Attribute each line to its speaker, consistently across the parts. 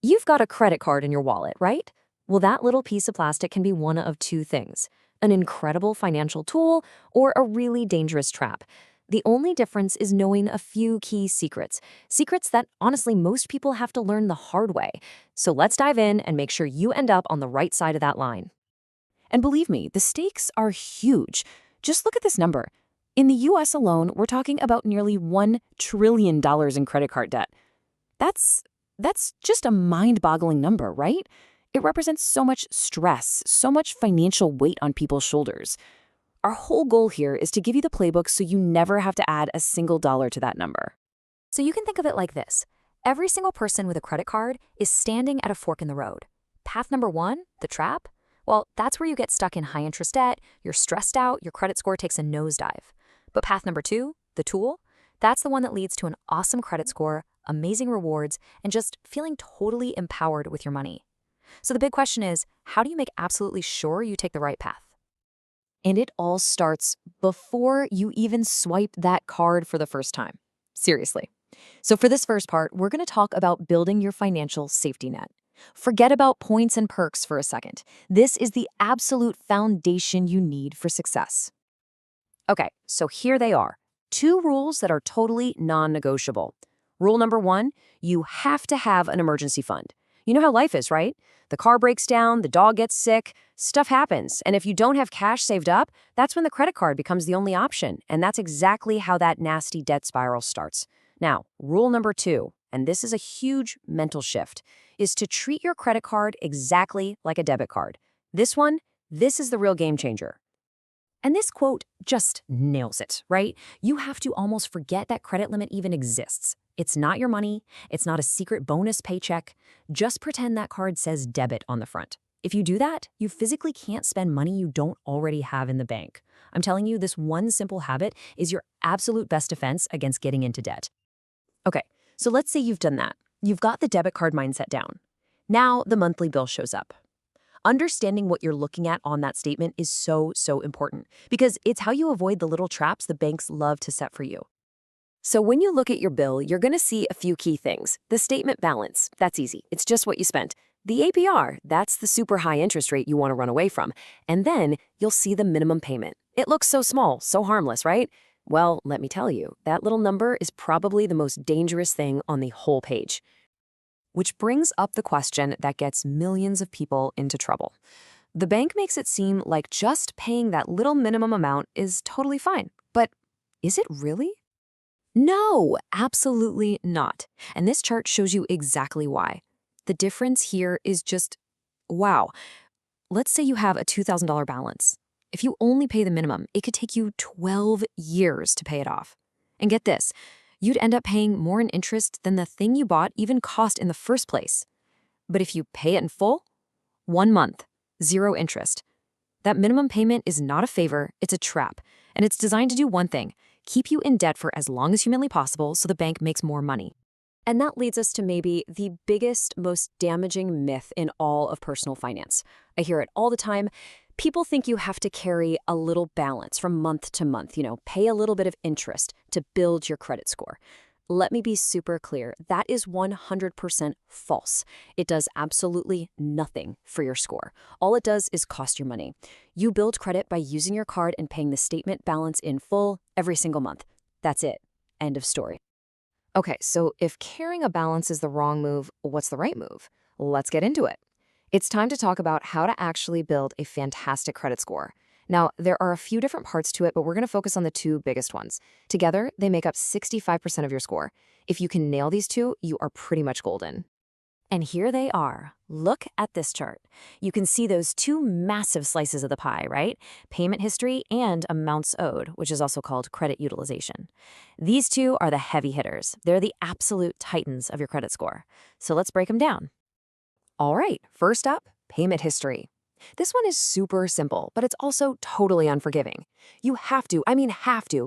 Speaker 1: You've got a credit card in your wallet, right? Well, that little piece of plastic can be one of two things: an incredible financial tool or a really dangerous trap. The only difference is knowing a few key secrets, secrets that honestly most people have to learn the hard way. So let's dive in and make sure you end up on the right side of that line.
Speaker 2: And believe me, the stakes are huge. Just look at this number. In the US alone, we're talking about nearly $1 trillion in credit card debt. That's that's just a mind-boggling number, right? It represents so much stress, so much financial weight on people's shoulders. Our whole goal here is to give you the playbook so you never have to add a single dollar to that number.
Speaker 1: So you can think of it like this: every single person with a credit card is standing at a fork in the road. Path number one, the trap, well, that's where you get stuck in high interest debt, you're stressed out, your credit score takes a nosedive. But path number two, the tool, that's the one that leads to an awesome credit score, amazing rewards, and just feeling totally empowered with your money. So the big question is, how do you make absolutely sure you take the right path? And it all starts before you even swipe that card for the first time. Seriously. So for this first part, we're going to talk about building your financial safety net. Forget about points and perks for a second. This is the absolute foundation you need for success. Okay, so here they are. Two rules that are totally non-negotiable. Rule number one, you have to have an emergency fund. You know how life is, right? The car breaks down, the dog gets sick, stuff happens. And if you don't have cash saved up, that's when the credit card becomes the only option. And that's exactly how that nasty debt spiral starts. Now, rule number two, and this is a huge mental shift, is to treat your credit card exactly like a debit card. This is the real game changer. And this quote just nails it, right? You have to almost forget that credit limit even exists. It's not your money. It's not a secret bonus paycheck. Just pretend that card says debit on the front. If you do that, you physically can't spend money you don't already have in the bank. I'm telling you, this one simple habit is your absolute best defense against getting into debt. Okay, so let's say you've done that. You've got the debit card mindset down. Now the monthly bill shows up. Understanding what you're looking at on that statement is so important because it's how you avoid the little traps the banks love to set for you. So when you look at your bill, you're going to see a few key things. The statement balance, that's easy. It's just what you spent. The APR, that's the super high interest rate you want to run away from. And then you'll see the minimum payment. It looks so small, so harmless, right? Well, let me tell you, that little number is probably the most dangerous thing on the whole page. Which brings up the question that gets millions of people into trouble. The bank makes it seem like just paying that little minimum amount is totally fine. But is it really? No, absolutely not. And this chart shows you exactly why. The difference here is just, wow. Let's say you have a $2,000 balance. If you only pay the minimum, it could take you 12 years to pay it off. And get this, you'd end up paying more in interest than the thing you bought even cost in the first place. But if you pay it in full, 1 month, zero interest. That minimum payment is not a favor, it's a trap. And it's designed to do one thing: keep you in debt for as long as humanly possible so the bank makes more money. And that leads us to maybe the biggest, most damaging myth in all of personal finance. I hear it all the time. People think you have to carry a little balance from month to month, pay a little bit of interest to build your credit score. Let me be super clear. That is 100% false. It does absolutely nothing for your score. All it does is cost you money. You build credit by using your card and paying the statement balance in full every single month. That's it. End of story. Okay, so if carrying a balance is the wrong move, what's the right move? Let's get into it. It's time to talk about how to actually build a fantastic credit score. Now, there are a few different parts to it, but we're going to focus on the two biggest ones. Together, they make up 65% of your score. If you can nail these two, you are pretty much golden. And here they are. Look at this chart. You can see those two massive slices of the pie, right? Payment history and amounts owed, which is also called credit utilization. These two are the heavy hitters. They're the absolute titans of your credit score. So let's break them down. All right, first up, payment history. This one is super simple, but it's also totally unforgiving. You have to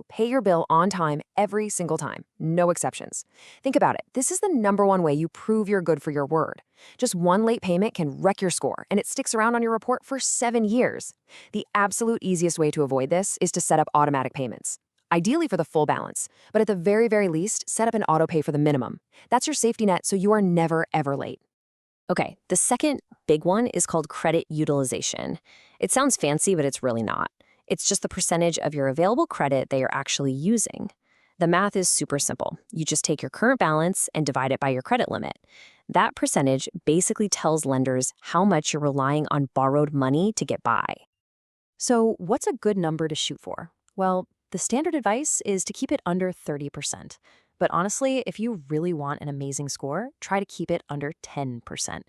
Speaker 1: pay your bill on time every single time, no exceptions. Think about it. This is the number one way you prove you're good for your word. Just one late payment can wreck your score, and it sticks around on your report for 7 years. The absolute easiest way to avoid this is to set up automatic payments. Ideally for the full balance, but at the very, very least, set up an auto pay for the minimum. That's your safety net so you are never, ever late.
Speaker 3: Okay, the second big one is called credit utilization. It sounds fancy, but it's really not. It's just the percentage of your available credit that you're actually using. The math is super simple. You just take your current balance and divide it by your credit limit. That percentage basically tells lenders how much you're relying on borrowed money to get by.
Speaker 2: So, what's a good number to shoot for? Well, the standard advice is to keep it under 30%. But honestly, if you really want an amazing score, try to keep it under 10%.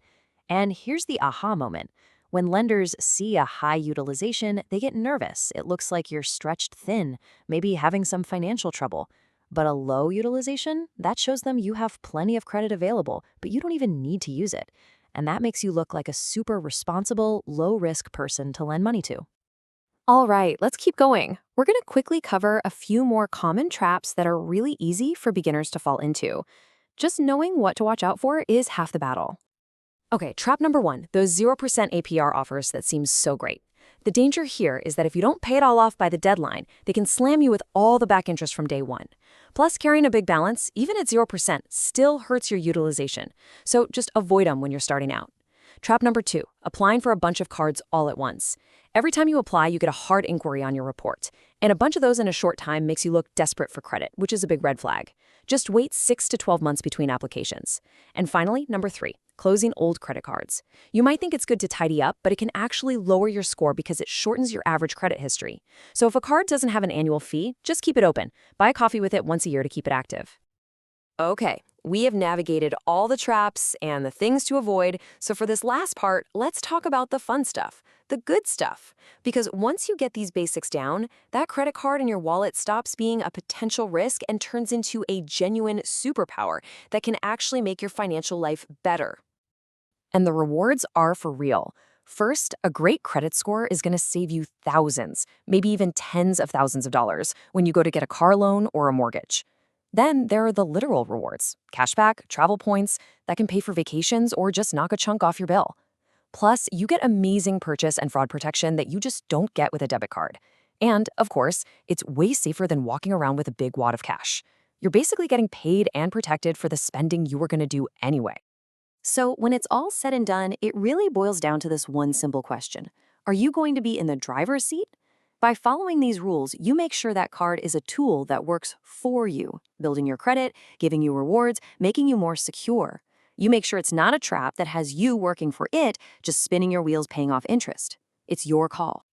Speaker 2: And here's the aha moment. When lenders see a high utilization, they get nervous. It looks like you're stretched thin, maybe having some financial trouble. But a low utilization, that shows them you have plenty of credit available, but you don't even need to use it. And that makes you look like a super responsible, low-risk person to lend money to.
Speaker 3: All right, let's keep going. We're going to quickly cover a few more common traps that are really easy for beginners to fall into. Just knowing what to watch out for is half the battle. Okay, trap number 1, those 0% APR offers that seem so great. The danger here is that if you don't pay it all off by the deadline, they can slam you with all the back interest from day one. Plus, carrying a big balance, even at 0%, still hurts your utilization. So just avoid them when you're starting out. Trap number 2, applying for a bunch of cards all at once. Every time you apply, you get a hard inquiry on your report. And a bunch of those in a short time makes you look desperate for credit, which is a big red flag. Just wait 6 to 12 months between applications. And finally, number 3, closing old credit cards. You might think it's good to tidy up, but it can actually lower your score because it shortens your average credit history. So if a card doesn't have an annual fee, just keep it open. Buy a coffee with it once a year to keep it active. Okay, we have navigated all the traps and the things to avoid, so for this last part, let's talk about the fun stuff, the good stuff. Because once you get these basics down, that credit card in your wallet stops being a potential risk and turns into a genuine superpower that can actually make your financial life better. And the rewards are for real. First, a great credit score is going to save you thousands, maybe even tens of thousands of dollars when you go to get a car loan or a mortgage. Then there are the literal rewards, cashback, travel points that can pay for vacations or just knock a chunk off your bill. Plus, you get amazing purchase and fraud protection that you just don't get with a debit card. And, of course, it's way safer than walking around with a big wad of cash. You're basically getting paid and protected for the spending you were going to do anyway. So when it's all said and done, it really boils down to this one simple question. Are you going to be in the driver's seat? By following these rules, you make sure that card is a tool that works for you, building your credit, giving you rewards, making you more secure. You make sure it's not a trap that has you working for it, just spinning your wheels paying off interest. It's your call.